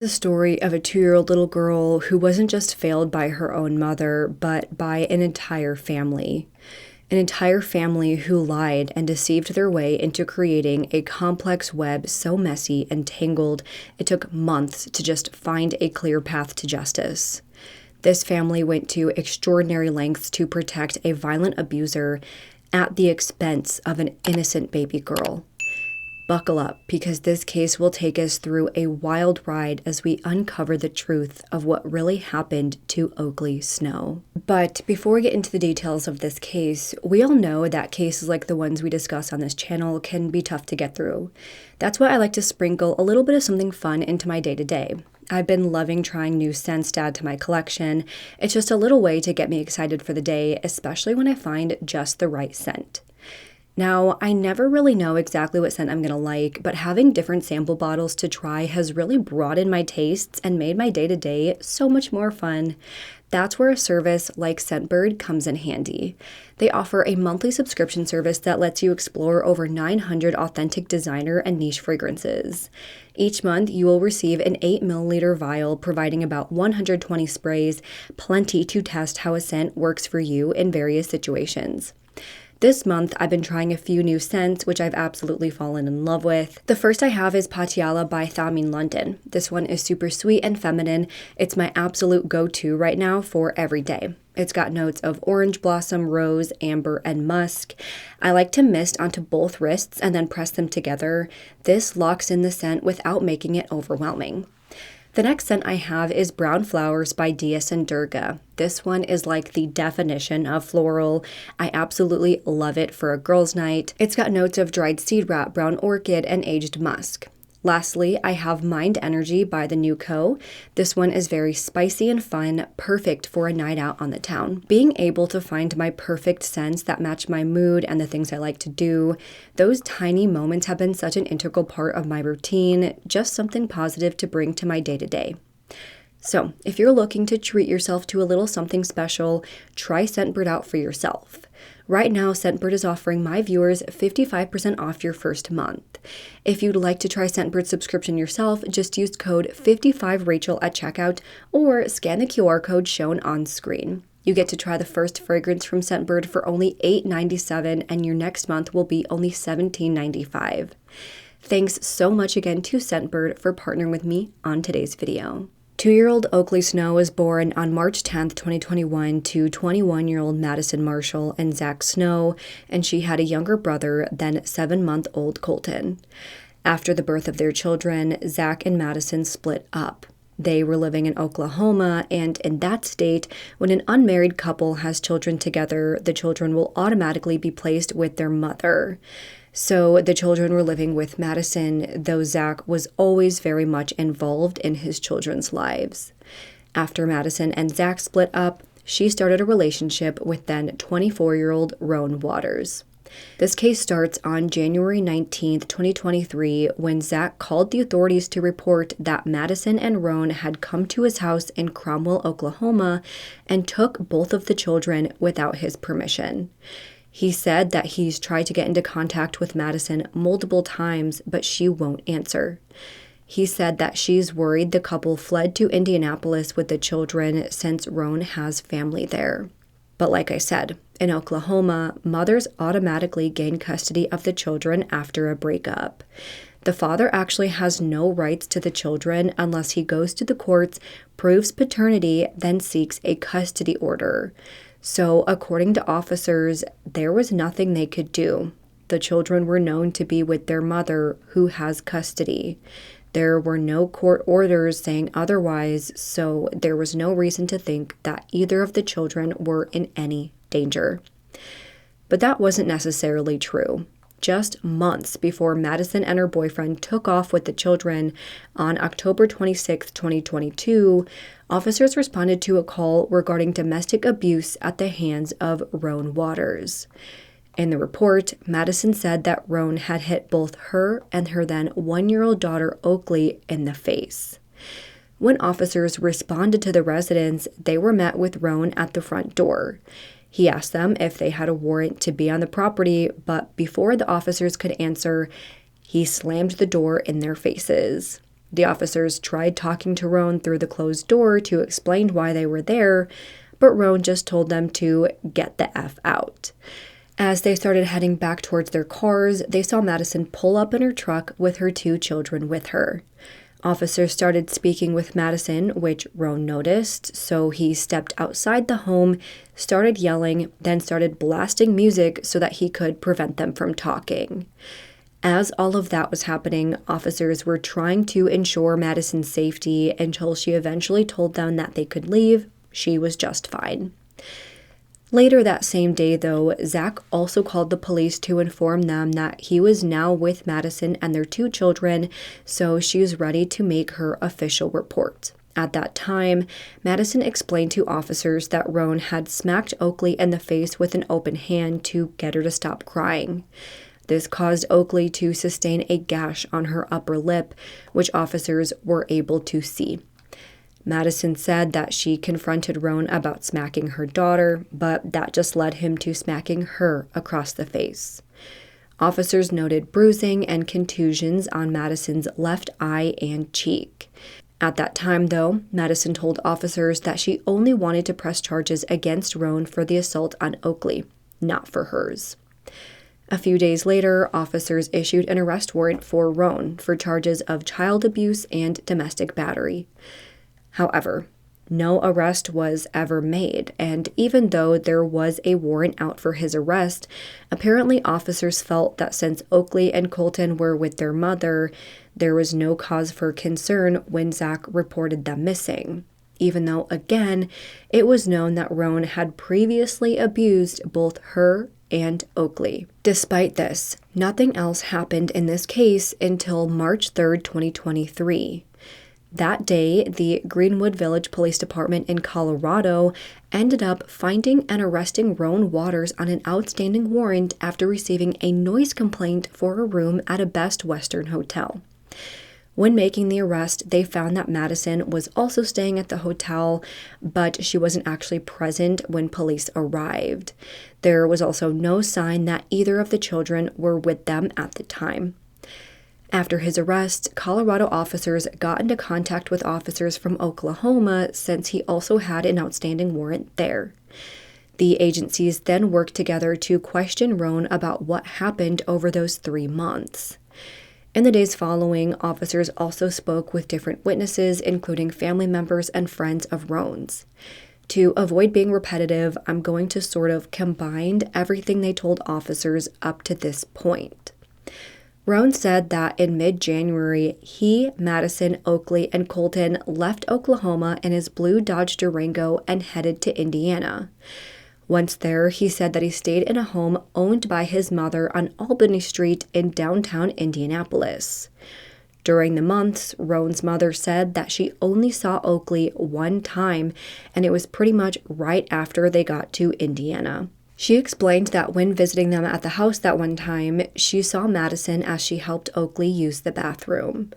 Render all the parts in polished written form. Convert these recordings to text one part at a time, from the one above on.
The story of a 2-year-old little girl who wasn't just failed by her own mother, but by an entire family. An entire family who lied and deceived their way into creating a complex web so messy and tangled it took months to just find a clear path to justice. This family went to extraordinary lengths to protect a violent abuser at the expense of an innocent baby girl. Buckle up, because this case will take us through a wild ride as we uncover the truth of what really happened to Oakley Snow. But before we get into the details of this case, we all know that cases like the ones we discuss on this channel can be tough to get through. That's why I like to sprinkle a little bit of something fun into my day-to-day. I've been loving trying new scents to add to my collection. It's just a little way to get me excited for the day, especially when I find just the right scent. Now, I never really know exactly what scent I'm going to like, but having different sample bottles to try has really broadened my tastes and made my day-to-day so much more fun. That's where a service like Scentbird comes in handy. They offer a monthly subscription service that lets you explore over 900 authentic designer and niche fragrances. Each month, you will receive an 8 milliliter vial providing about 120 sprays, plenty to test how a scent works for you in various situations. This month, I've been trying a few new scents, which I've absolutely fallen in love with. The first I have is Patiala by Thamin London. This one is super sweet and feminine. It's my absolute go-to right now for every day. It's got notes of orange blossom, rose, amber, and musk. I like to mist onto both wrists and then press them together. This locks in the scent without making it overwhelming. The next scent I have is Brown Flowers by Dias and Durga. This one is like the definition of floral. I absolutely love it for a girls' night. It's got notes of dried seed wrap, brown orchid, and aged musk. Lastly, I have Mind Energy by the New Co. This one is very spicy and fun, perfect for a night out on the town. Being able to find my perfect scents that match my mood and the things I like to do, those tiny moments have been such an integral part of my routine, just something positive to bring to my day-to-day. So, if you're looking to treat yourself to a little something special, try Scentbird out for yourself. Right now, Scentbird is offering my viewers 55% off your first month. If you'd like to try Scentbird's subscription yourself, just use code 55Rachel at checkout or scan the QR code shown on screen. You get to try the first fragrance from Scentbird for only $8.97, and your next month will be only $17.95. Thanks so much again to Scentbird for partnering with me on today's video. 2-year-old Oakley Snow was born on March 10th, 2021 to 21-year-old Madison Marshall and Zach Snow, and she had a younger brother than 7-month-old Colton. After the birth of their children, Zach and Madison split up. They were living in Oklahoma, and in that state, when an unmarried couple has children together, the children will automatically be placed with their mother. So the children were living with Madison, though Zach was always very much involved in his children's lives. After Madison and Zach split up, she started a relationship with then 24-year-old Roan Waters. This case starts on January 19th, 2023, when Zach called the authorities to report that Madison and Roan had come to his house in Cromwell, Oklahoma, and took both of the children without his permission. He said that he's tried to get into contact with Madison multiple times, but she won't answer. He said that she's worried the couple fled to Indianapolis with the children since Roan has family there. But like I said, in Oklahoma, mothers automatically gain custody of the children after a breakup. The father actually has no rights to the children unless he goes to the courts, proves paternity, then seeks a custody order. So, according to officers, there was nothing they could do. The children were known to be with their mother, who has custody. There were no court orders saying otherwise, so there was no reason to think that either of the children were in any danger. But that wasn't necessarily true. Just months before Madison and her boyfriend took off with the children, on October 26, 2022, officers responded to a call regarding domestic abuse at the hands of Roan Waters. In the report, Madison said that Roan had hit both her and her then 1-year-old daughter Oakley in the face. When officers responded to the residence, they were met with Roan at the front door. He asked them if they had a warrant to be on the property, but before the officers could answer, he slammed the door in their faces. The officers tried talking to Roan through the closed door to explain why they were there, but Roan just told them to get the F out. As they started heading back towards their cars, they saw Madison pull up in her truck with her 2 children with her. Officers started speaking with Madison, which Roan noticed, so he stepped outside the home, started yelling, then started blasting music so that he could prevent them from talking. As all of that was happening, officers were trying to ensure Madison's safety until she eventually told them that they could leave. She was just fine. Later that same day, though, Zach also called the police to inform them that he was now with Madison and their 2 children, so she was ready to make her official report. At that time, Madison explained to officers that Roan had smacked Oakley in the face with an open hand to get her to stop crying. This caused Oakley to sustain a gash on her upper lip, which officers were able to see. Madison said that she confronted Roan about smacking her daughter, but that just led him to smacking her across the face. Officers noted bruising and contusions on Madison's left eye and cheek. At that time, though, Madison told officers that she only wanted to press charges against Roan for the assault on Oakley, not for hers. A few days later, officers issued an arrest warrant for Roan for charges of child abuse and domestic battery. However, no arrest was ever made, and even though there was a warrant out for his arrest, apparently officers felt that since Oakley and Colton were with their mother, there was no cause for concern when Zach reported them missing, even though, again, it was known that Roan had previously abused both her and Oakley. Despite this, nothing else happened in this case until March 3rd, 2023. That day, the Greenwood Village Police Department in Colorado ended up finding and arresting Roan Waters on an outstanding warrant after receiving a noise complaint for a room at a Best Western hotel. When making the arrest, they found that Madison was also staying at the hotel, but she wasn't actually present when police arrived. There was also no sign that either of the children were with them at the time. After his arrest, Colorado officers got into contact with officers from Oklahoma since he also had an outstanding warrant there. The agencies then worked together to question Roan about what happened over those 3 months. In the days following, officers also spoke with different witnesses, including family members and friends of Roan's. To avoid being repetitive, I'm going to sort of combine everything they told officers up to this point. Roan said that in mid-January, he, Madison, Oakley, and Colton left Oklahoma in his blue Dodge Durango and headed to Indiana. Once there, he said that he stayed in a home owned by his mother on Albany Street in downtown Indianapolis. During the months, Roan's mother said that she only saw Oakley 1 time, and it was pretty much right after they got to Indiana. She explained that when visiting them at the house that one time, she saw Madison as she helped Oakley use the bathroom.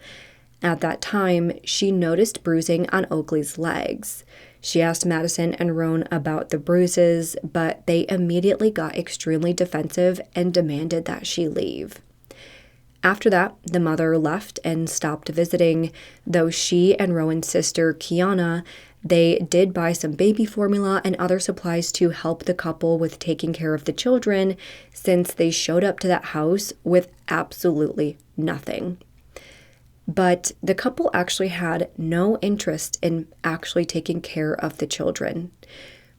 At that time, she noticed bruising on Oakley's legs. She asked Madison and Roan about the bruises, but they immediately got extremely defensive and demanded that she leave. After that, the mother left and stopped visiting, though she and Rowan's sister, Kiana, they did buy some baby formula and other supplies to help the couple with taking care of the children, since they showed up to that house with absolutely nothing. But the couple actually had no interest in actually taking care of the children.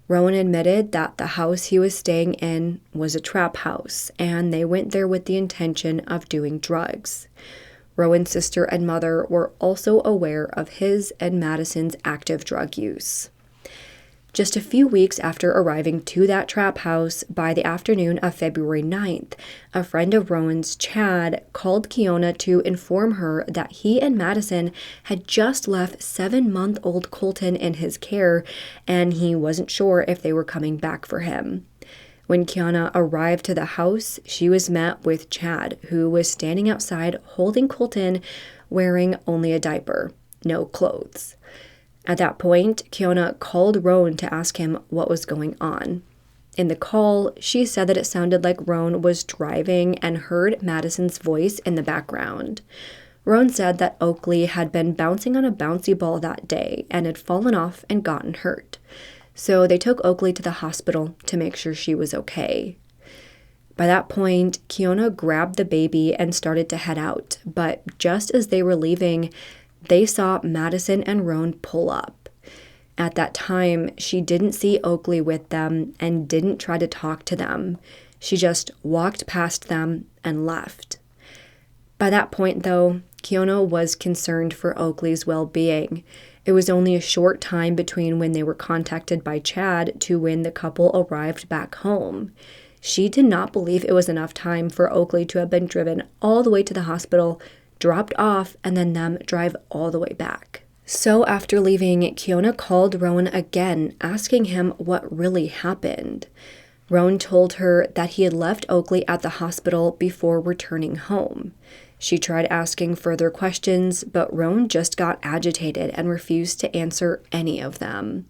Rowan admitted that the house he was staying in was a trap house, and they went there with the intention of doing drugs. Rowan's sister and mother were also aware of his and Madison's active drug use. Just a few weeks after arriving to that trap house, by the afternoon of February 9th, a friend of Rowan's, Chad, called Kiona to inform her that he and Madison had just left 7-month-old Colton in his care, and he wasn't sure if they were coming back for him. When Kiana arrived to the house, she was met with Chad, who was standing outside holding Colton, wearing only a diaper, no clothes. At that point, Kiana called Rowan to ask him what was going on. In the call, she said that it sounded like Rowan was driving and heard Madison's voice in the background. Rowan said that Oakley had been bouncing on a bouncy ball that day and had fallen off and gotten hurt. So they took Oakley to the hospital to make sure she was okay. By that point, Kiona grabbed the baby and started to head out, but just as they were leaving, they saw Madison and Rowan pull up. At that time, she didn't see Oakley with them and didn't try to talk to them. She just walked past them and left. By that point, though, Kiona was concerned for Oakley's well-being. It was only a short time between when they were contacted by Chad to when the couple arrived back home. She did not believe it was enough time for Oakley to have been driven all the way to the hospital, dropped off, and then them drive all the way back. So after leaving, Kiona called Rowan again, asking him what really happened. Rowan told her that he had left Oakley at the hospital before returning home. She tried asking further questions, but Rowan just got agitated and refused to answer any of them.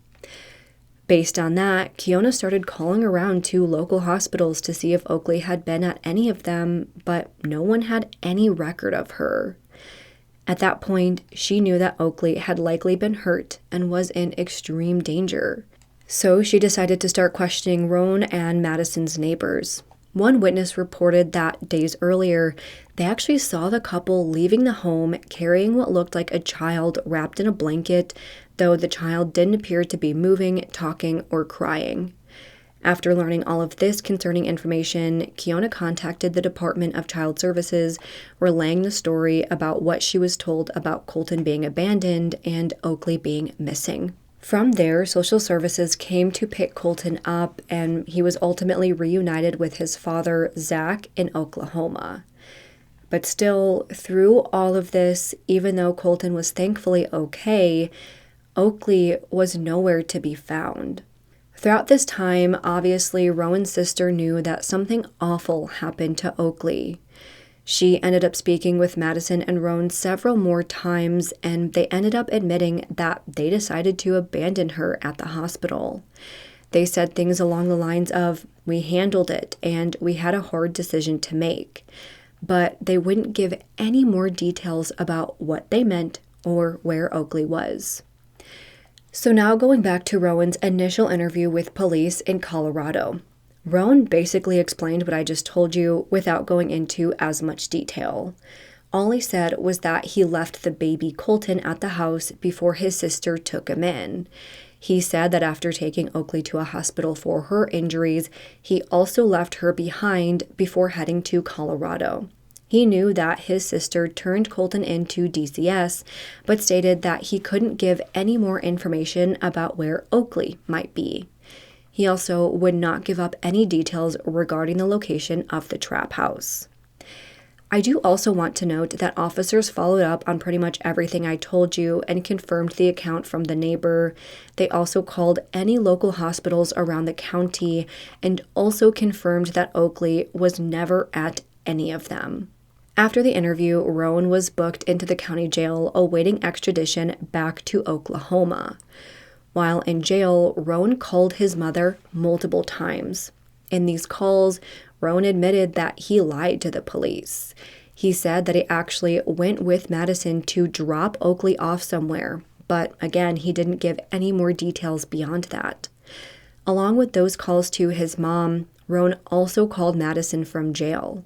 Based on that, Kiona started calling around to local hospitals to see if Oakley had been at any of them, but no one had any record of her. At that point, she knew that Oakley had likely been hurt and was in extreme danger. So she decided to start questioning Rowan and Madison's neighbors. One witness reported that days earlier, they actually saw the couple leaving the home carrying what looked like a child wrapped in a blanket, though the child didn't appear to be moving, talking, or crying. After learning all of this concerning information, Kiona contacted the Department of Child Services, relaying the story about what she was told about Colton being abandoned and Oakley being missing. From there, social services came to pick Colton up, and he was ultimately reunited with his father, Zach, in Oklahoma. But still, through all of this, even though Colton was thankfully okay, Oakley was nowhere to be found. Throughout this time, obviously, Rowan's sister knew that something awful happened to Oakley. She ended up speaking with Madison and Rowan several more times, and they ended up admitting that they decided to abandon her at the hospital. They said things along the lines of, "We handled it, and we had a hard decision to make." But they wouldn't give any more details about what they meant or where Oakley was. So now going back to Rowan's initial interview with police in Colorado. Rowan basically explained what I just told you without going into as much detail. All he said was that he left the baby Colton at the house before his sister took him in. He said that after taking Oakley to a hospital for her injuries, he also left her behind before heading to Colorado. He knew that his sister turned Colton into DCS, but stated that he couldn't give any more information about where Oakley might be. He also would not give up any details regarding the location of the trap house. I do also want to note that officers followed up on pretty much everything I told you and confirmed the account from the neighbor. They also called any local hospitals around the county and also confirmed that Oakley was never at any of them. After the interview, Rowan was booked into the county jail awaiting extradition back to Oklahoma. While in jail, Rowan called his mother multiple times. In these calls, Rowan admitted that he lied to the police. He said that he actually went with Madison to drop Oakley off somewhere, but again, he didn't give any more details beyond that. Along with those calls to his mom, Rowan also called Madison from jail.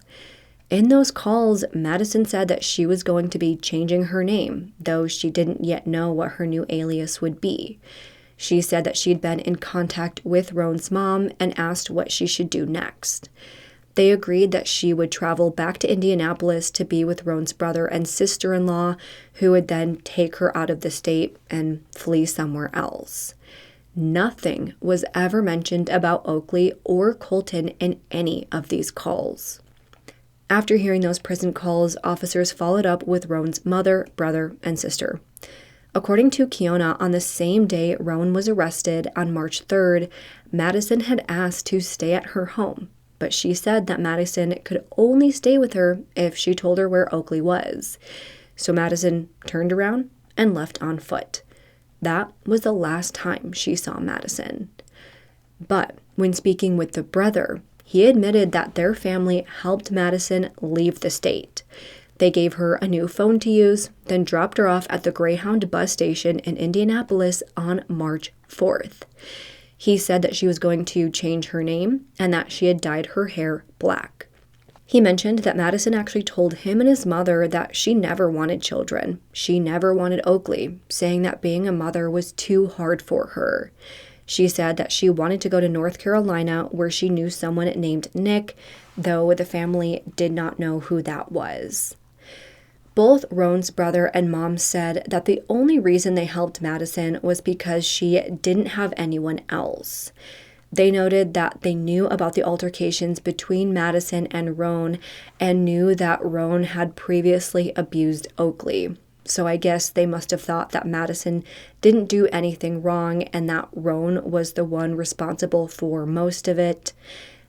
In those calls, Madison said that she was going to be changing her name, though she didn't yet know what her new alias would be. She said that she'd been in contact with Rowan's mom and asked what she should do next. They agreed that she would travel back to Indianapolis to be with Rowan's brother and sister-in-law, who would then take her out of the state and flee somewhere else. Nothing was ever mentioned about Oakley or Colton in any of these calls. After hearing those prison calls, officers followed up with Rowan's mother, brother, and sister. According to Kiona, on the same day Rowan was arrested, on March 3rd, Madison had asked to stay at her home, but she said that Madison could only stay with her if she told her where Oakley was. So Madison turned around and left on foot. That was the last time she saw Madison. But when speaking with the brother, he admitted that their family helped Madison leave the state. They gave her a new phone to use, then dropped her off at the Greyhound bus station in Indianapolis on March 4th. He said that she was going to change her name and that she had dyed her hair black. He mentioned that Madison actually told him and his mother that she never wanted children. She never wanted Oakley, saying that being a mother was too hard for her. She said that she wanted to go to North Carolina where she knew someone named Nick, though the family did not know who that was. Both Roan's brother and mom said that the only reason they helped Madison was because she didn't have anyone else. They noted that they knew about the altercations between Madison and Roan and knew that Roan had previously abused Oakley. So I guess they must have thought that Madison didn't do anything wrong and that Roan was the one responsible for most of it.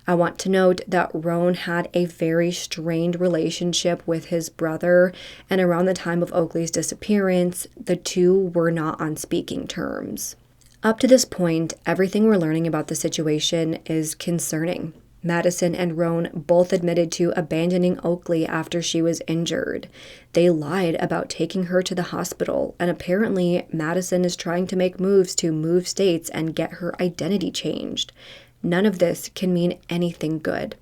I want to note that Roan had a very strained relationship with his brother, and around the time of Oakley's disappearance, the two were not on speaking terms. Up to this point, everything we're learning about the situation is concerning. Madison and Roan both admitted to abandoning Oakley after she was injured. They lied about taking her to the hospital, and apparently Madison is trying to make moves to move states and get her identity changed. None of this can mean anything good.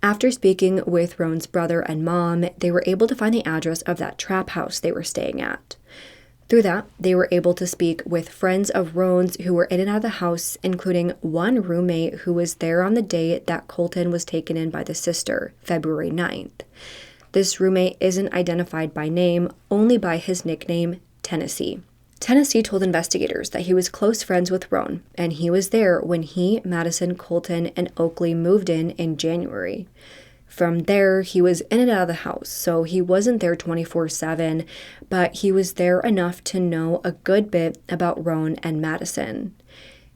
After speaking with Roan's brother and mom, they were able to find the address of that trap house they were staying at. Through that, they were able to speak with friends of Roan's who were in and out of the house, including one roommate who was there on the day that Colton was taken in by the sister, February 9th. This roommate isn't identified by name, only by his nickname, Tennessee. Tennessee told investigators that he was close friends with Roan, and he was there when he, Madison, Colton, and Oakley moved in January. From there, he was in and out of the house, so he wasn't there 24/7, but he was there enough to know a good bit about Roan and Madison.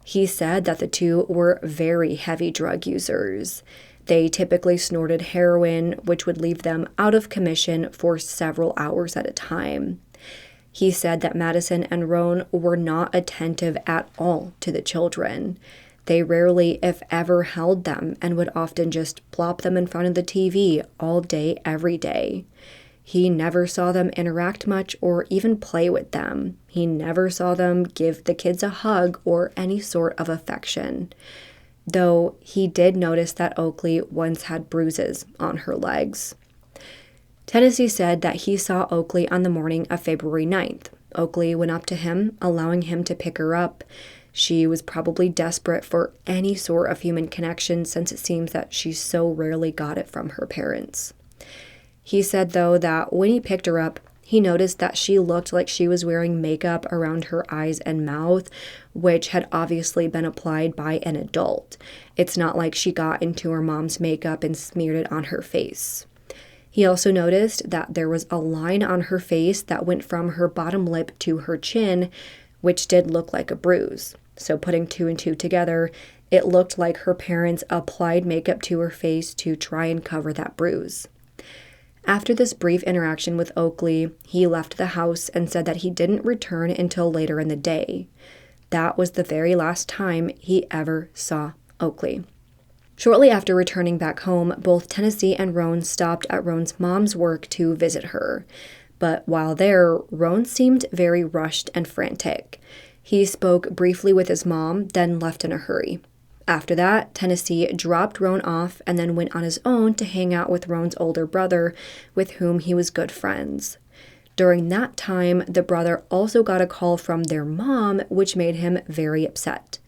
He said that the two were very heavy drug users. They typically snorted heroin, which would leave them out of commission for several hours at a time. He said that Madison and Roan were not attentive at all to the children. They rarely, if ever, held them and would often just plop them in front of the TV all day, every day. He never saw them interact much or even play with them. He never saw them give the kids a hug or any sort of affection. Though he did notice that Oakley once had bruises on her legs. Tennessee said that he saw Oakley on the morning of February 9th. Oakley went up to him, allowing him to pick her up. She was probably desperate for any sort of human connection since it seems that she so rarely got it from her parents. He said, though, that when he picked her up, he noticed that she looked like she was wearing makeup around her eyes and mouth, which had obviously been applied by an adult. It's not like she got into her mom's makeup and smeared it on her face. He also noticed that there was a line on her face that went from her bottom lip to her chin, which did look like a bruise. So putting two and two together, it looked like her parents applied makeup to her face to try and cover that bruise. After this brief interaction with Oakley, he left the house and said that he didn't return until later in the day. That was the very last time he ever saw Oakley. Shortly after returning back home, both Tennessee and Roan stopped at Roan's mom's work to visit her. But while there, Roan seemed very rushed and frantic. He spoke briefly with his mom, then left in a hurry. After that, Tennessee dropped Roan off and then went on his own to hang out with Roan's older brother, with whom he was good friends. During that time, the brother also got a call from their mom, which made him very upset.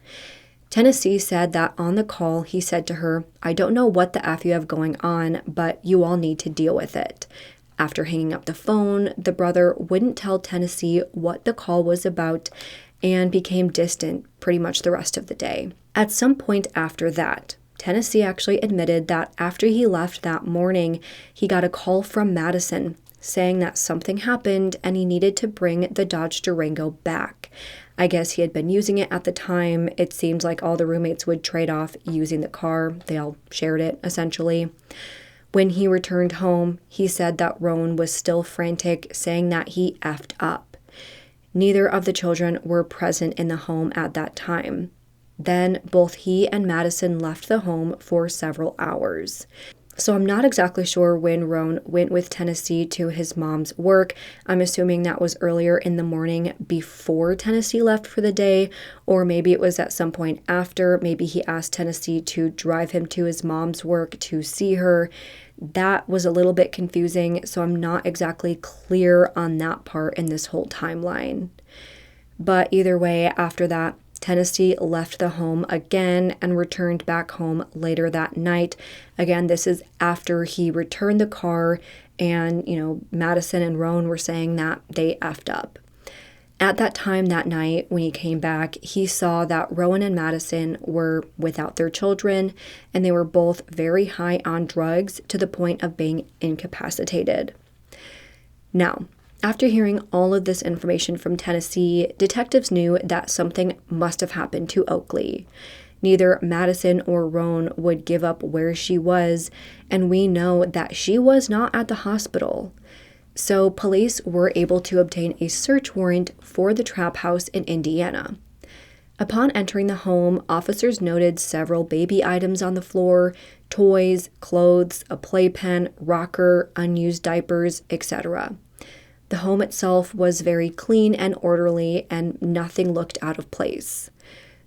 Tennessee said that on the call, he said to her, "I don't know what the F you have going on, but you all need to deal with it." After hanging up the phone, the brother wouldn't tell Tennessee what the call was about and became distant pretty much the rest of the day. At some point after that, Tennessee actually admitted that after he left that morning, he got a call from Madison saying that something happened and he needed to bring the Dodge Durango back. I guess he had been using it at the time. It seems like all the roommates would trade off using the car. They all shared it, essentially. When he returned home, he said that Roan was still frantic, saying that he effed up. Neither of the children were present in the home at that time. Then both he and Madison left the home for several hours. So I'm not exactly sure when Roan went with Tennessee to his mom's work. I'm assuming that was earlier in the morning before Tennessee left for the day, or maybe it was at some point after. Maybe he asked Tennessee to drive him to his mom's work to see her. That was a little bit confusing, so I'm not exactly clear on that part in this whole timeline. But either way, after that, Tennessee left the home again and returned back home later that night. Again, this is after he returned the car and, Madison and Roan were saying that they effed up. At that time that night, when he came back, he saw that Roan and Madison were without their children, and they were both very high on drugs to the point of being incapacitated. Now, after hearing all of this information from Tennessee, detectives knew that something must have happened to Oakley. Neither Madison or Roan would give up where she was, and we know that she was not at the hospital. So police were able to obtain a search warrant for the trap house in Indiana. Upon entering the home, officers noted several baby items on the floor, toys, clothes, a playpen, rocker, unused diapers, etc. The home itself was very clean and orderly, and nothing looked out of place.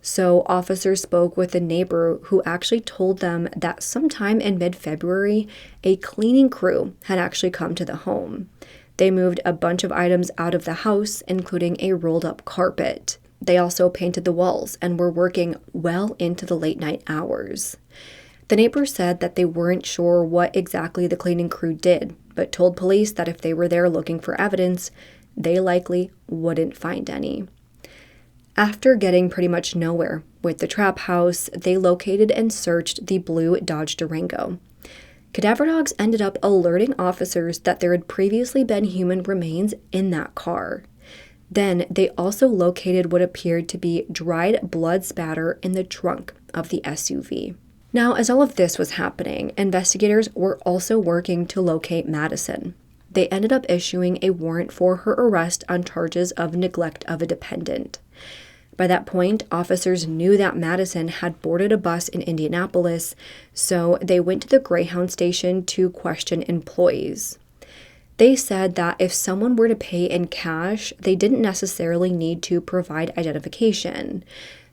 So officers spoke with a neighbor who actually told them that sometime in mid-February, a cleaning crew had actually come to the home. They moved a bunch of items out of the house, including a rolled-up carpet. They also painted the walls and were working well into the late night hours. The neighbor said that they weren't sure what exactly the cleaning crew did, but told police that if they were there looking for evidence, they likely wouldn't find any. After getting pretty much nowhere with the trap house, they located and searched the blue Dodge Durango. Cadaver dogs ended up alerting officers that there had previously been human remains in that car. Then they also located what appeared to be dried blood spatter in the trunk of the SUV. Now, as all of this was happening, investigators were also working to locate Madison. They ended up issuing a warrant for her arrest on charges of neglect of a dependent. By that point, officers knew that Madison had boarded a bus in Indianapolis, so they went to the Greyhound station to question employees. They said that if someone were to pay in cash, they didn't necessarily need to provide identification.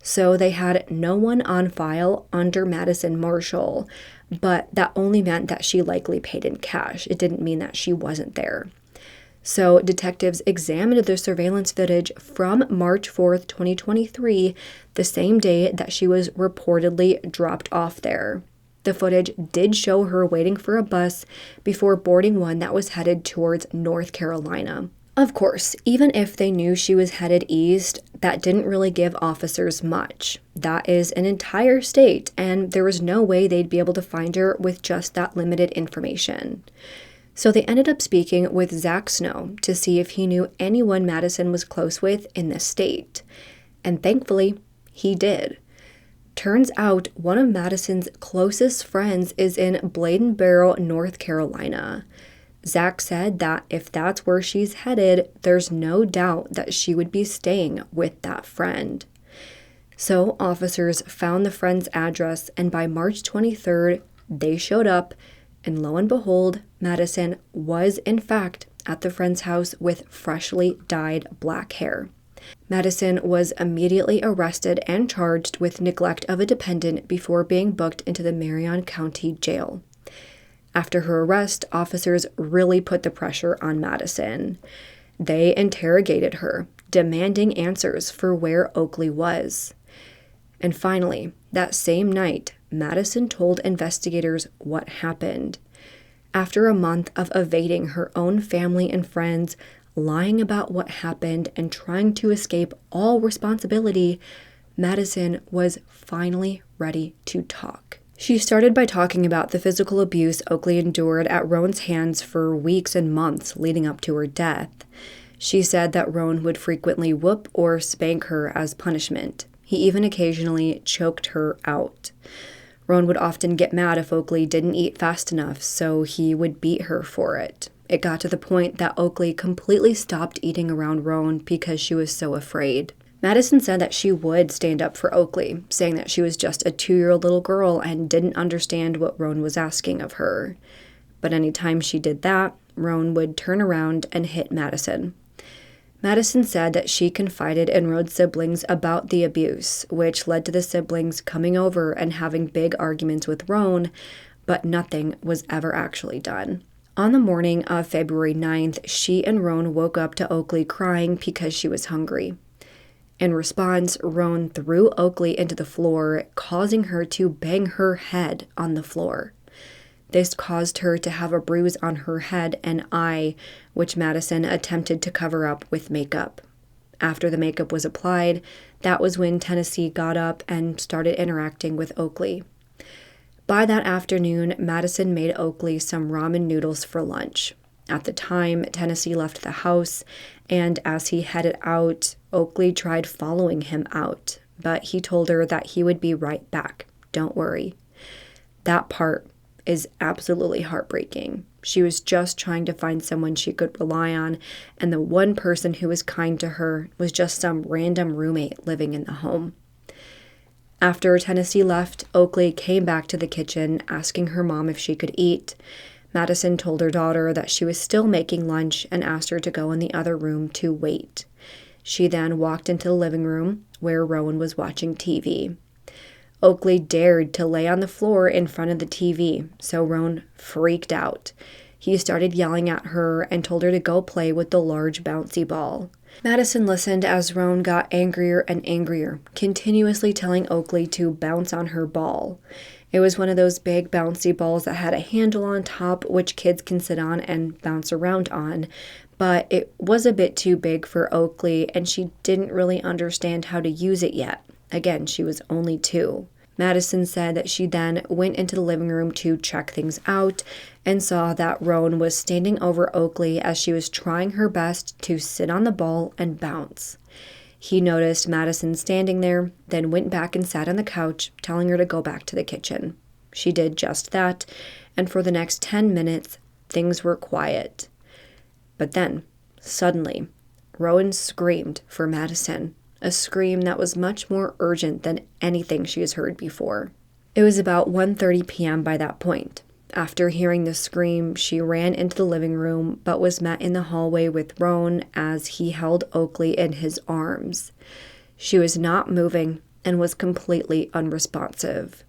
So they had no one on file under Madison Marshall, but that only meant that she likely paid in cash. It didn't mean that she wasn't there. So detectives examined the surveillance footage from March 4th, 2023, the same day that she was reportedly dropped off there. The footage did show her waiting for a bus before boarding one that was headed towards North Carolina. Of course, even if they knew she was headed east, that didn't really give officers much. That is an entire state, and there was no way they'd be able to find her with just that limited information. So they ended up speaking with Zach Snow to see if he knew anyone Madison was close with in the state. And thankfully, he did. Turns out one of Madison's closest friends is in Bladenboro, North Carolina. Zach said that if that's where she's headed, there's no doubt that she would be staying with that friend. So officers found the friend's address, and by March 23rd, they showed up, and lo and behold, Madison was in fact at the friend's house with freshly dyed black hair. Madison was immediately arrested and charged with neglect of a dependent before being booked into the Marion County Jail. After her arrest, officers really put the pressure on Madison. They interrogated her, demanding answers for where Oakley was. And finally, that same night, Madison told investigators what happened. After a month of evading her own family and friends, lying about what happened, and trying to escape all responsibility, Madison was finally ready to talk. She started by talking about the physical abuse Oakley endured at Roan's hands for weeks and months leading up to her death. She said that Roan would frequently whoop or spank her as punishment. He even occasionally choked her out. Roan would often get mad if Oakley didn't eat fast enough, so he would beat her for it. It got to the point that Oakley completely stopped eating around Roan because she was so afraid. Madison said that she would stand up for Oakley, saying that she was just a 2-year-old little girl and didn't understand what Roan was asking of her. But anytime she did that, Roan would turn around and hit Madison. Madison said that she confided in Roan's siblings about the abuse, which led to the siblings coming over and having big arguments with Roan, but nothing was ever actually done. On the morning of February 9th, she and Roan woke up to Oakley crying because she was hungry. In response, Roan threw Oakley into the floor, causing her to bang her head on the floor. This caused her to have a bruise on her head and eye, which Madison attempted to cover up with makeup. After the makeup was applied, that was when Tennessee got up and started interacting with Oakley. By that afternoon, Madison made Oakley some ramen noodles for lunch. At the time, Tennessee left the house, and as he headed out, Oakley tried following him out, but he told her that he would be right back. Don't worry. That part is absolutely heartbreaking. She was just trying to find someone she could rely on, and the one person who was kind to her was just some random roommate living in the home. After Tennessee left, Oakley came back to the kitchen, asking her mom if she could eat. Madison told her daughter that she was still making lunch and asked her to go in the other room to wait. She then walked into the living room, where Roan was watching TV. Oakley dared to lay on the floor in front of the TV, so Roan freaked out. He started yelling at her and told her to go play with the large bouncy ball. Madison listened as Roan got angrier and angrier, continuously telling Oakley to bounce on her ball. It was one of those big bouncy balls that had a handle on top, which kids can sit on and bounce around on, but it was a bit too big for Oakley, and she didn't really understand how to use it yet. Again, she was only 2. Madison said that she then went into the living room to check things out and saw that Roan was standing over Oakley as she was trying her best to sit on the ball and bounce. He noticed Madison standing there, then went back and sat on the couch, telling her to go back to the kitchen. She did just that, and for the next 10 minutes, things were quiet. But then, suddenly, Roan screamed for Madison. A scream that was much more urgent than anything she has heard before. It was about 1:30 p.m. by that point. After hearing the scream, she ran into the living room, but was met in the hallway with Roan as he held Oakley in his arms. She was not moving and was completely unresponsive.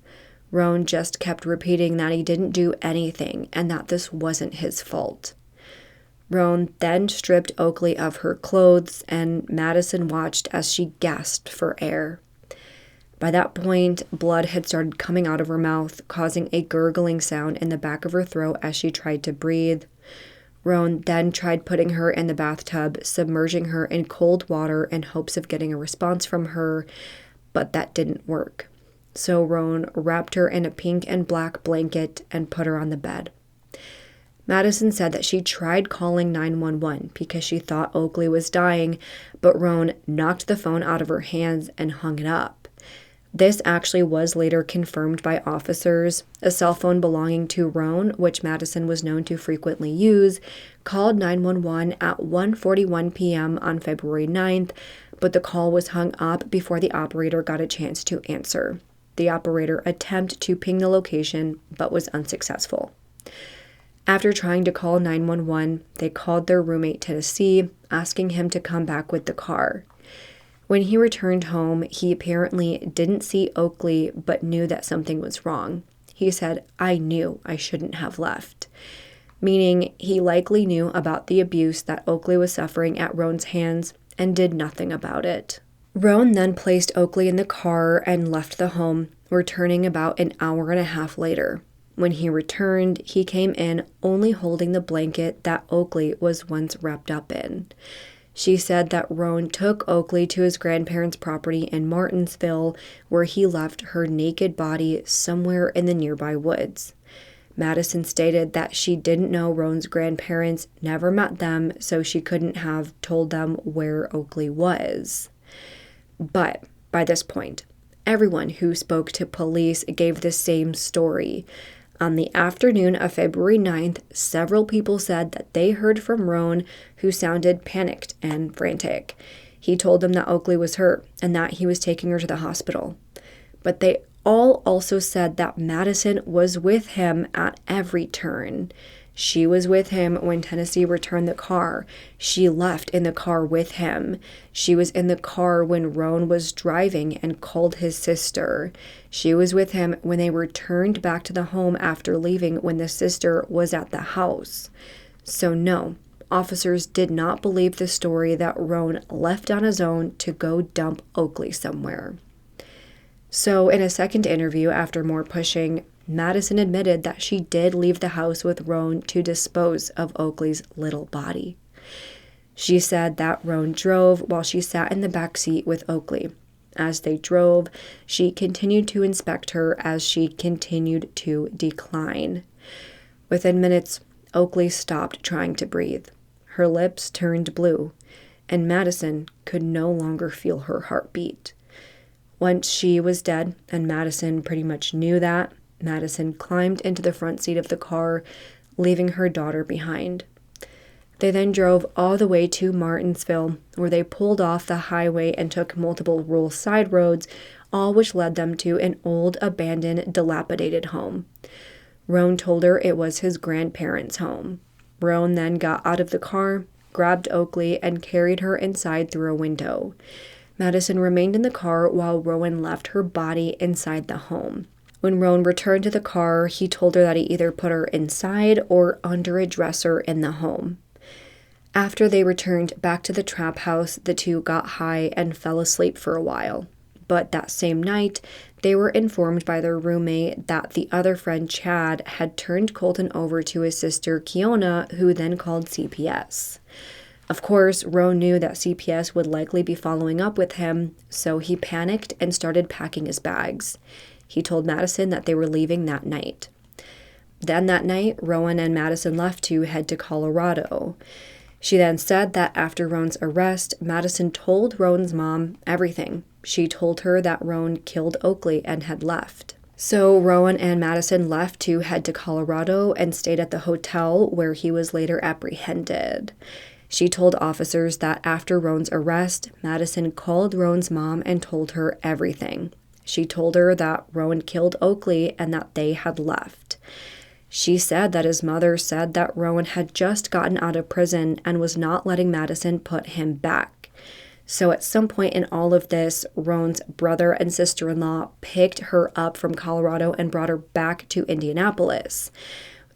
Roan just kept repeating that he didn't do anything and that this wasn't his fault. Roan then stripped Oakley of her clothes, and Madison watched as she gasped for air. By that point, blood had started coming out of her mouth, causing a gurgling sound in the back of her throat as she tried to breathe. Roan then tried putting her in the bathtub, submerging her in cold water in hopes of getting a response from her, but that didn't work. So Roan wrapped her in a pink and black blanket and put her on the bed. Madison said that she tried calling 911 because she thought Oakley was dying, but Roan knocked the phone out of her hands and hung it up. This actually was later confirmed by officers. A cell phone belonging to Roan, which Madison was known to frequently use, called 911 at 1:41 p.m. on February 9th, but the call was hung up before the operator got a chance to answer. The operator attempted to ping the location, but was unsuccessful. After trying to call 911, they called their roommate Tennessee, asking him to come back with the car. When he returned home, he apparently didn't see Oakley, but knew that something was wrong. He said, "I knew I shouldn't have left," meaning he likely knew about the abuse that Oakley was suffering at Roan's hands and did nothing about it. Roan then placed Oakley in the car and left the home, returning about an hour and a half later. When he returned, he came in only holding the blanket that Oakley was once wrapped up in. She said that Roan took Oakley to his grandparents' property in Martinsville, where he left her naked body somewhere in the nearby woods. Madison stated that she didn't know Roan's grandparents, never met them, so she couldn't have told them where Oakley was. But by this point, everyone who spoke to police gave the same story. On the afternoon of February 9th, several people said that they heard from Roan, who sounded panicked and frantic. He told them that Oakley was hurt and that he was taking her to the hospital. But they all also said that Madison was with him at every turn. She was with him when Tennessee returned the car. She left in the car with him. She was in the car when Roan was driving and called his sister. She was with him when they returned back to the home after leaving when the sister was at the house. So no, officers did not believe the story that Roan left on his own to go dump Oakley somewhere. So in a second interview, after more pushing, Madison admitted that she did leave the house with Roan to dispose of Oakley's little body. She said that Roan drove while she sat in the back seat with Oakley. As they drove, she continued to inspect her as she continued to decline. Within minutes, Oakley stopped trying to breathe. Her lips turned blue, and Madison could no longer feel her heartbeat. Once she was dead, and Madison pretty much knew that, Madison climbed into the front seat of the car, leaving her daughter behind. They then drove all the way to Martinsville, where they pulled off the highway and took multiple rural side roads, all which led them to an old, abandoned, dilapidated home. Roan told her it was his grandparents' home. Roan then got out of the car, grabbed Oakley, and carried her inside through a window. Madison remained in the car while Roan left her body inside the home. When Roan returned to the car, he told her that he either put her inside or under a dresser in the home. After they returned back to the trap house, the two got high and fell asleep for a while. But that same night, they were informed by their roommate that the other friend, Chad, had turned Colton over to his sister, Kiona, who then called CPS. Of course, Roan knew that CPS would likely be following up with him, so he panicked and started packing his bags. He told Madison that they were leaving that night. Then that night, Roan and Madison left to head to Colorado. She then said that after Roan's arrest, Madison told Roan's mom everything. She told her that Roan killed Oakley and had left. So Roan and Madison left to head to Colorado and stayed at the hotel where he was later apprehended. She told officers that after Roan's arrest, Madison called Roan's mom and told her everything. She told her that Roan killed Oakley and that they had left. She said that his mother said that Roan had just gotten out of prison and was not letting Madison put him back. So at some point in all of this, Roan's brother and sister-in-law picked her up from Colorado and brought her back to Indianapolis.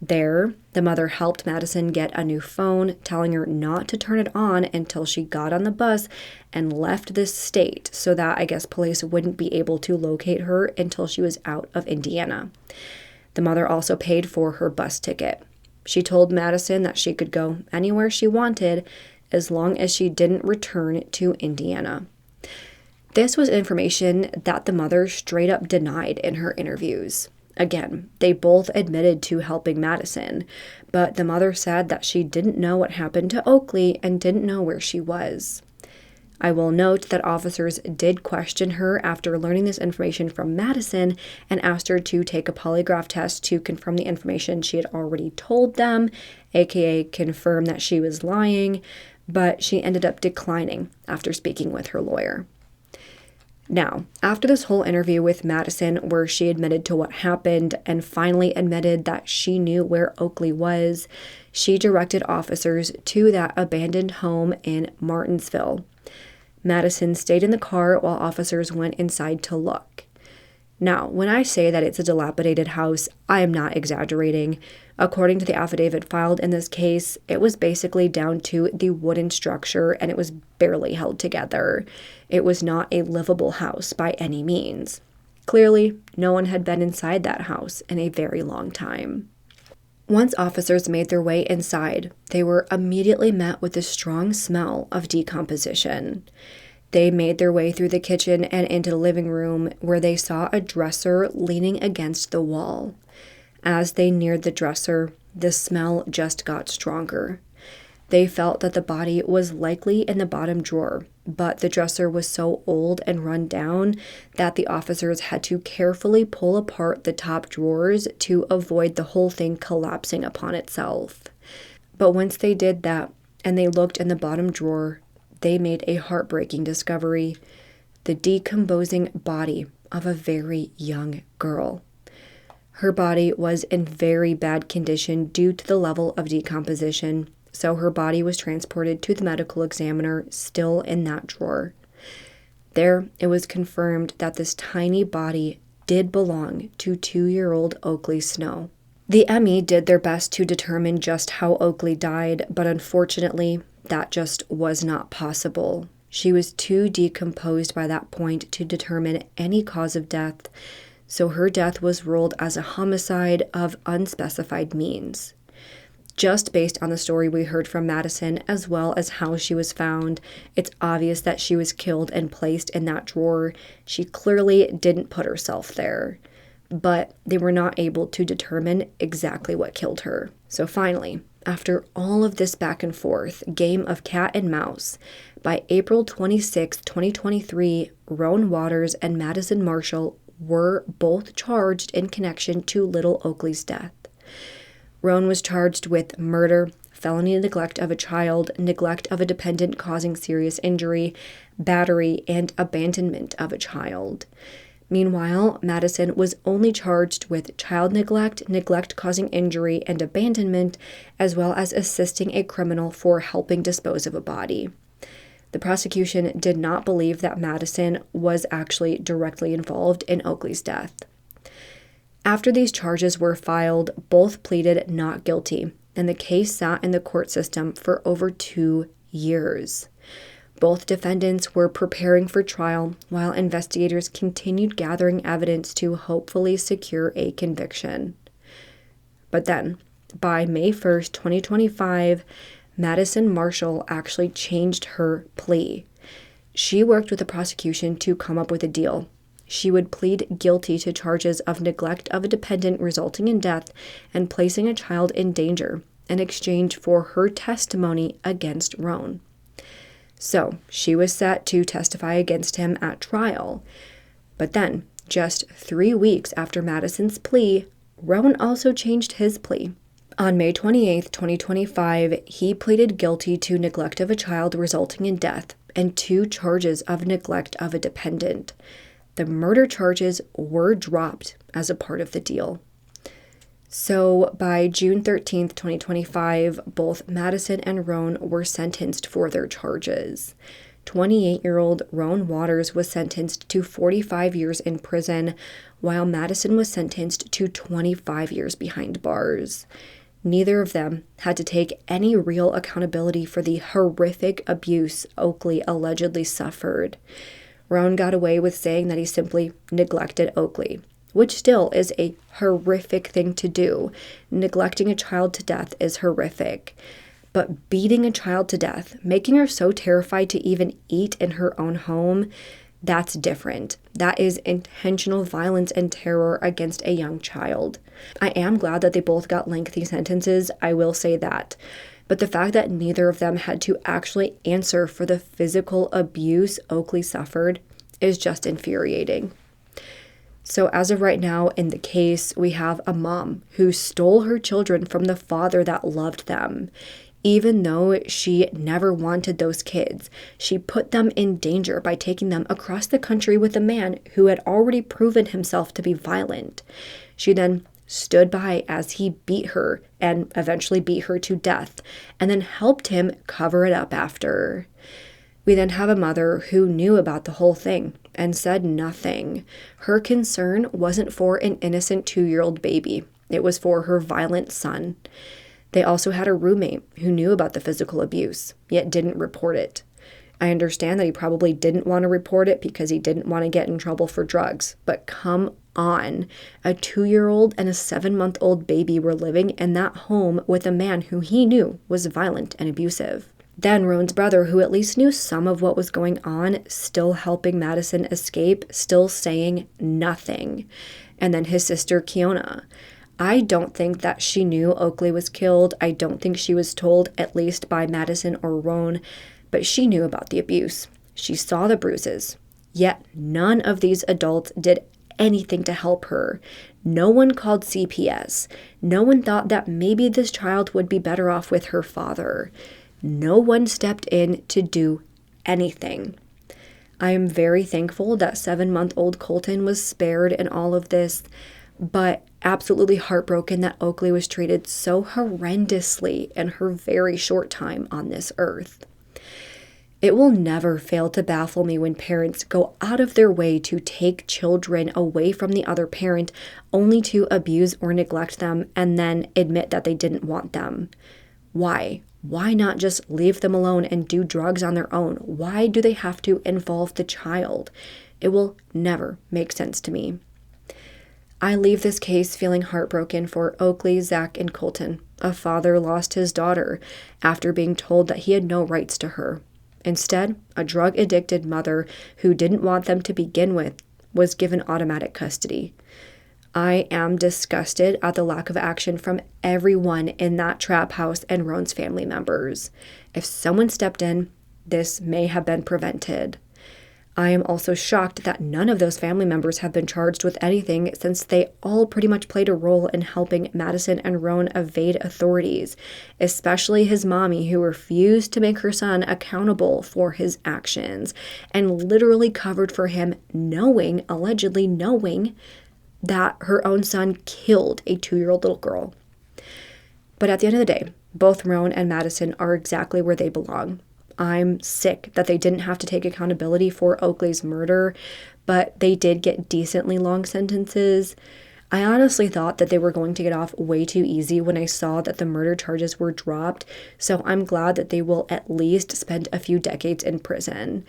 There, the mother helped Madison get a new phone, telling her not to turn it on until she got on the bus and left this state so that, I guess, police wouldn't be able to locate her until she was out of Indiana. The mother also paid for her bus ticket. She told Madison that she could go anywhere she wanted as long as she didn't return to Indiana. This was information that the mother straight up denied in her interviews. Again, they both admitted to helping Madison, but the mother said that she didn't know what happened to Oakley and didn't know where she was. I will note that officers did question her after learning this information from Madison and asked her to take a polygraph test to confirm the information she had already told them, aka confirm that she was lying, but she ended up declining after speaking with her lawyer. Now, after this whole interview with Madison where she admitted to what happened and finally admitted that she knew where Oakley was, she directed officers to that abandoned home in Martinsville. Madison stayed in the car while officers went inside to look. Now, when I say that it's a dilapidated house, I am not exaggerating. According to the affidavit filed in this case, it was basically down to the wooden structure and it was barely held together. It was not a livable house by any means. Clearly, no one had been inside that house in a very long time. Once officers made their way inside, they were immediately met with a strong smell of decomposition. They made their way through the kitchen and into the living room where they saw a dresser leaning against the wall. As they neared the dresser, the smell just got stronger. They felt that the body was likely in the bottom drawer, but the dresser was so old and run down that the officers had to carefully pull apart the top drawers to avoid the whole thing collapsing upon itself. But once they did that and they looked in the bottom drawer, they made a heartbreaking discovery: the decomposing body of a very young girl. Her body was in very bad condition due to the level of decomposition, so her body was transported to the medical examiner, still in that drawer. There, it was confirmed that this tiny body did belong to 2-year-old Oakley Snow. The ME did their best to determine just how Oakley died, but unfortunately, that just was not possible. She was too decomposed by that point to determine any cause of death, so her death was ruled as a homicide of unspecified means. Just based on the story we heard from Madison, as well as how she was found, it's obvious that she was killed and placed in that drawer. She clearly didn't put herself there, but they were not able to determine exactly what killed her. So finally, after all of this back and forth game of cat and mouse, by April 26, 2023, Roan Waters and Madison Marshall were both charged in connection to little Oakley's death. Roan was charged with murder, felony neglect of a child, neglect of a dependent causing serious injury, battery, and abandonment of a child. Meanwhile, Madison was only charged with child neglect, neglect causing injury, and abandonment, as well as assisting a criminal for helping dispose of a body. The prosecution did not believe that Madison was actually directly involved in Oakley's death. After these charges were filed, both pleaded not guilty, and the case sat in the court system for over 2 years. Both defendants were preparing for trial while investigators continued gathering evidence to hopefully secure a conviction. But then, by May 1st, 2025, Madison Marshall actually changed her plea. She worked with the prosecution to come up with a deal. She would plead guilty to charges of neglect of a dependent resulting in death and placing a child in danger in exchange for her testimony against Roan. So she was set to testify against him at trial. But then, just 3 weeks after Madison's plea, Roan also changed his plea. On May 28, 2025, he pleaded guilty to neglect of a child resulting in death and 2 charges of neglect of a dependent. The murder charges were dropped as a part of the deal. So by June 13th, 2025, both Madison and Roan were sentenced for their charges. 28-year-old Roan Waters was sentenced to 45 years in prison, while Madison was sentenced to 25 years behind bars. Neither of them had to take any real accountability for the horrific abuse Oakley allegedly suffered. Roan got away with saying that he simply neglected Oakley, which still is a horrific thing to do. Neglecting a child to death is horrific. But beating a child to death, making her so terrified to even eat in her own home, that's different. That is intentional violence and terror against a young child. I am glad that they both got lengthy sentences, I will say that. But the fact that neither of them had to actually answer for the physical abuse Oakley suffered is just infuriating. So as of right now in the case, we have a mom who stole her children from the father that loved them. Even though she never wanted those kids, she put them in danger by taking them across the country with a man who had already proven himself to be violent. She then stood by as he beat her and eventually beat her to death, and then helped him cover it up after. We then have a mother who knew about the whole thing and said nothing. Her concern wasn't for an innocent 2-year-old baby. It was for her violent son. They also had a roommate who knew about the physical abuse, yet didn't report it. I understand that he probably didn't want to report it because he didn't want to get in trouble for drugs. But come on, a 2-year-old and a 7-month-old baby were living in that home with a man who he knew was violent and abusive. Then Roan's brother, who at least knew some of what was going on, still helping Madison escape, still saying nothing. And then his sister, Kiona. I don't think that she knew Oakley was killed. I don't think she was told, at least by Madison or Roan, but she knew about the abuse. She saw the bruises. Yet none of these adults did anything to help her. No one called CPS. No one thought that maybe this child would be better off with her father. No one stepped in to do anything. I am very thankful that 7-month-old Colton was spared in all of this, but absolutely heartbroken that Oakley was treated so horrendously in her very short time on this earth. It will never fail to baffle me when parents go out of their way to take children away from the other parent only to abuse or neglect them and then admit that they didn't want them. Why? Why not just leave them alone and do drugs on their own? Why do they have to involve the child? It will never make sense to me. I leave this case feeling heartbroken for Oakley, Zach, and Colton. A father lost his daughter after being told that he had no rights to her. Instead, a drug-addicted mother who didn't want them to begin with was given automatic custody. I am disgusted at the lack of action from everyone in that trap house and Roan's family members. If someone stepped in, this may have been prevented. I am also shocked that none of those family members have been charged with anything since they all pretty much played a role in helping Madison and Roan evade authorities, especially his mommy who refused to make her son accountable for his actions and literally covered for him allegedly knowing, that her own son killed a 2-year-old little girl. But at the end of the day, both Roan and Madison are exactly where they belong. I'm sick that they didn't have to take accountability for Oakley's murder, but they did get decently long sentences. I honestly thought that they were going to get off way too easy when I saw that the murder charges were dropped, so I'm glad that they will at least spend a few decades in prison.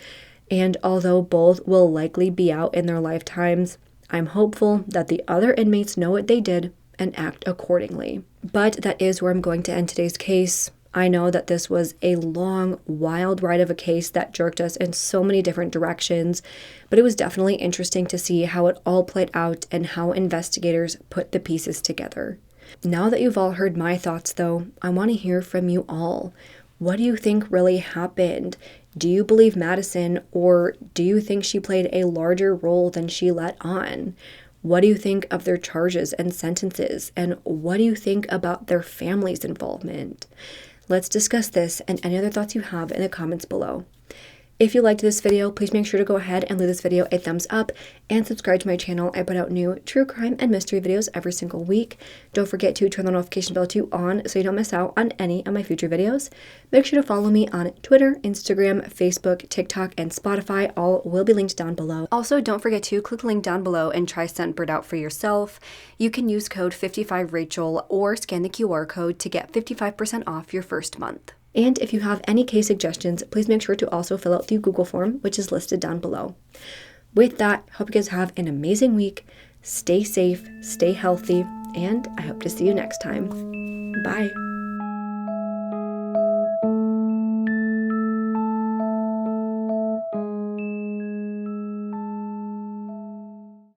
And although both will likely be out in their lifetimes, I'm hopeful that the other inmates know what they did and act accordingly. But that is where I'm going to end today's case. I know that this was a long, wild ride of a case that jerked us in so many different directions, but it was definitely interesting to see how it all played out and how investigators put the pieces together. Now that you've all heard my thoughts, though, I want to hear from you all. What do you think really happened? Do you believe Madison, or do you think she played a larger role than she let on? What do you think of their charges and sentences? And what do you think about their family's involvement? Let's discuss this and any other thoughts you have in the comments below. If you liked this video, please make sure to go ahead and leave this video a thumbs up and subscribe to my channel. I put out new true crime and mystery videos every single week. Don't forget to turn the notification bell on so you don't miss out on any of my future videos. Make sure to follow me on Twitter, Instagram, Facebook, TikTok, and Spotify. All will be linked down below. Also, don't forget to click the link down below and try Scentbird out for yourself. You can use code 55Rachel or scan the QR code to get 55% off your first month. And if you have any case suggestions, please make sure to also fill out the Google form, which is listed down below. With that, hope you guys have an amazing week. Stay safe, stay healthy, and I hope to see you next time. Bye.